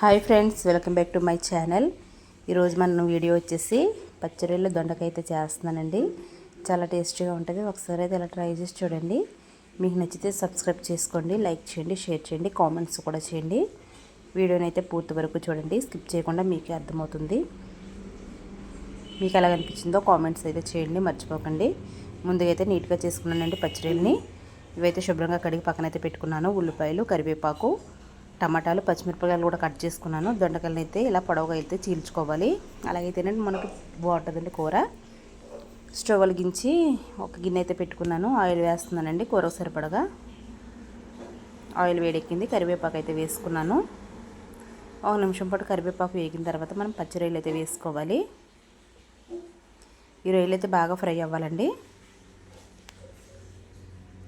Hi friends, welcome back to my channel. ఈరోజు మన video వచ్చేసి పచ్చిరొయ్యలు దొండకాయ అయితే చేస్తున్నానండి. చాలా టేస్టీగా ఉంటుంది. ఒకసారి అయితే ఇలా ట్రై చేసి చూడండి. మీకు నచ్చితే సబ్స్క్రైబ్ చేసుకోండి, లైక్ చేయండి, షేర్ చేయండి, కామెంట్స్ కూడా చేయండి. వీడియోని అయితే పూర్తి వరకు చూడండి, స్కిప్ చేయకుండా మీకే అర్థమవుతుంది. మీకు ఎలా అనిపించిందో కామెంట్స్ అయితే చేయండి, మర్చిపోకండి. ముందుగా అయితే నీట్గా చేసుకున్నానండి పచ్చిరొయ్యల్ని. ఇవైతే శుభ్రంగా కడిగి పక్కనైతే పెట్టుకున్నాను. ఉల్లిపాయలు, కరివేపాకు, టమాటాలు, పచ్చిమిరపకాయలు కూడా కట్ చేసుకున్నాను. దొండకాయలను అయితే ఇలా పొడవుగా అయితే చీల్చుకోవాలి. అలాగైతేనండి మనకు బాగుంటుందండి కూర. స్టవ్ వెలిగించి ఒక గిన్నె అయితే పెట్టుకున్నాను. ఆయిల్ వేస్తున్నానండి కూరకు సరిపడగా. ఆయిల్ వేడెక్కింది. కరివేపాకు అయితే వేసుకున్నాను. ఒక నిమిషం పాటు కరివేపాకు వేగిన తర్వాత మనం పచ్చి రొయ్యలు అయితే వేసుకోవాలి. ఈ రొయ్యలు అయితే బాగా ఫ్రై అవ్వాలండి.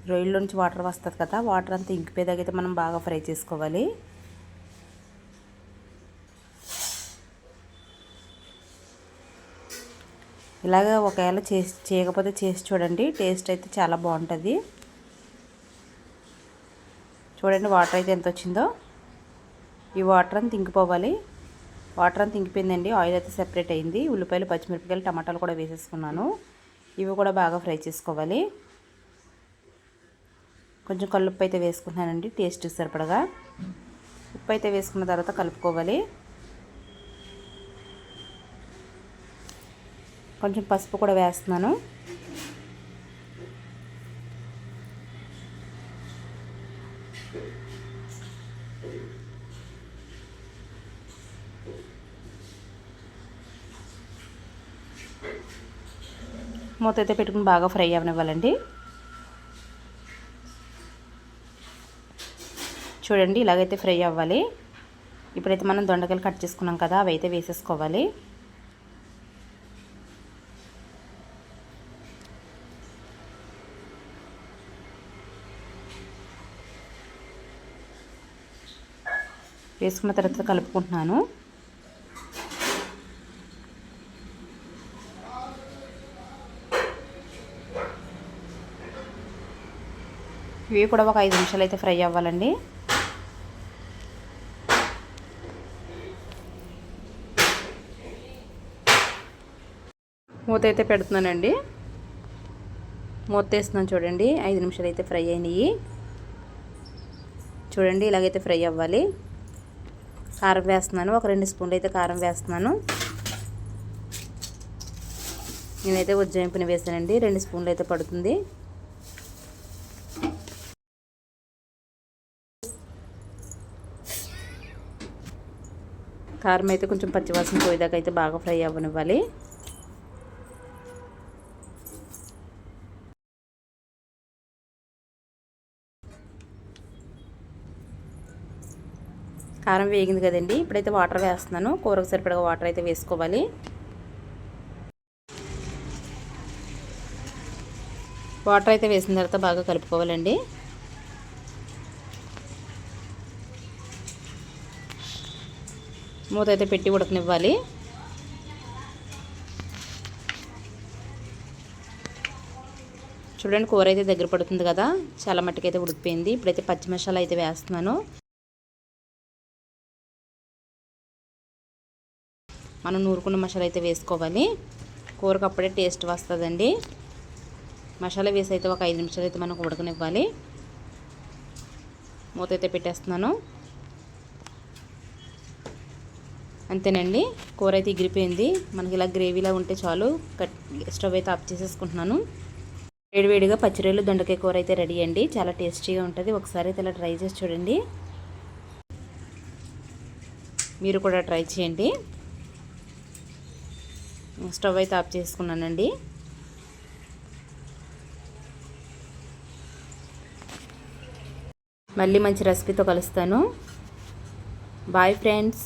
రొయ్యల నుంచి వాటర్ వస్తుంది కదా, వాటర్ అంతా ఇంకిపోయేదాకైతే మనం బాగా ఫ్రై చేసుకోవాలి. ఇలాగ ఒకవేళ చేయకపోతే చేసి చూడండి, టేస్ట్ అయితే చాలా బాగుంటుంది. చూడండి వాటర్ అయితే ఎంత వచ్చిందో. ఈ వాటర్ అంతా ఇంకిపోవాలి. వాటర్ అంతా ఇంకిపోయిందండి. ఆయిల్ అయితే సెపరేట్ అయింది. ఉల్లిపాయలు, పచ్చిమిరపకాయలు, టమాటాలు కూడా వేసేసుకున్నాను. ఇవి కూడా బాగా ఫ్రై చేసుకోవాలి. కొంచెం కల్లుప్పు అయితే వేసుకుంటున్నానండి, టేస్ట్ సరిపడగా. ఉప్పు అయితే వేసుకున్న తర్వాత కలుపుకోవాలి. కొంచెం పసుపు కూడా వేస్తున్నాను. మూత అయితే పెట్టుకుని బాగా ఫ్రై అవనివ్వాలండి. చూడండి ఇలాగైతే ఫ్రై అవ్వాలి. ఇప్పుడైతే మనం దొండకాయలు కట్ చేసుకున్నాం కదా, అవి అయితే వేసేసుకోవాలి. వేసుకున్న తర్వాత కలుపుకుంటున్నాను. ఇవి కూడా ఒక 5 నిమిషాలు అయితే ఫ్రై అవ్వాలండి. మూత అయితే పెడుతున్నానండి. మూత వేస్తున్నాను చూడండి. 5 నిమిషాలు అయితే ఫ్రై అయినాయి. చూడండి ఇలాగైతే ఫ్రై అవ్వాలి. కారం వేస్తున్నాను. ఒక 2 స్పూన్లు అయితే కారం వేస్తున్నాను. నేనైతే ఉజ్జాయింపుని వేసానండి. 2 స్పూన్లు అయితే పడుతుంది. కారం అయితే కొంచెం పచ్చివాసన పోయేదాకా అయితే బాగా ఫ్రై అవ్వనివ్వాలి. కారం వేగింది కదండి. ఇప్పుడైతే వాటర్ వేస్తున్నాను. కూరకు సరిపడగా వాటర్ అయితే వేసుకోవాలి. వాటర్ అయితే వేసిన తర్వాత బాగా కలుపుకోవాలండి. మూత అయితే పెట్టి ఉడకనివ్వాలి. చూడండి కూర అయితే దగ్గర పడుతుంది కదా, చాలా మట్టుకైతే ఉడికిపోయింది. ఇప్పుడైతే పచ్చి మసాలా అయితే వేస్తున్నాను. మనం నూరుకున్న మసాలా అయితే వేసుకోవాలి. కూరకు అప్పుడే టేస్ట్ వస్తుందండి. మసాలా వేసి అయితే ఒక 5 నిమిషాలు అయితే మనకు ఉడకనివ్వాలి. మూత అయితే పెట్టేస్తున్నాను. అంతేనండి, కూర అయితే ఎగిరిపోయింది. మనకి ఇలా గ్రేవీలా ఉంటే చాలు. స్టవ్ అయితే ఆఫ్ చేసేసుకుంటున్నాను. వేడివేడిగా పచ్చిరొయ్యలు దొండకాయ కూర అయితే రెడీ అండి. చాలా టేస్టీగా ఉంటుంది. ఒకసారి అయితే ఇలా ట్రై చేసి చూడండి. మీరు కూడా ట్రై చేయండి. స్టవ్ అయితే ఆఫ్ చేసుకున్నానండి. మళ్ళీ మంచి రెసిపీతో కలుస్తాను. Bye friends.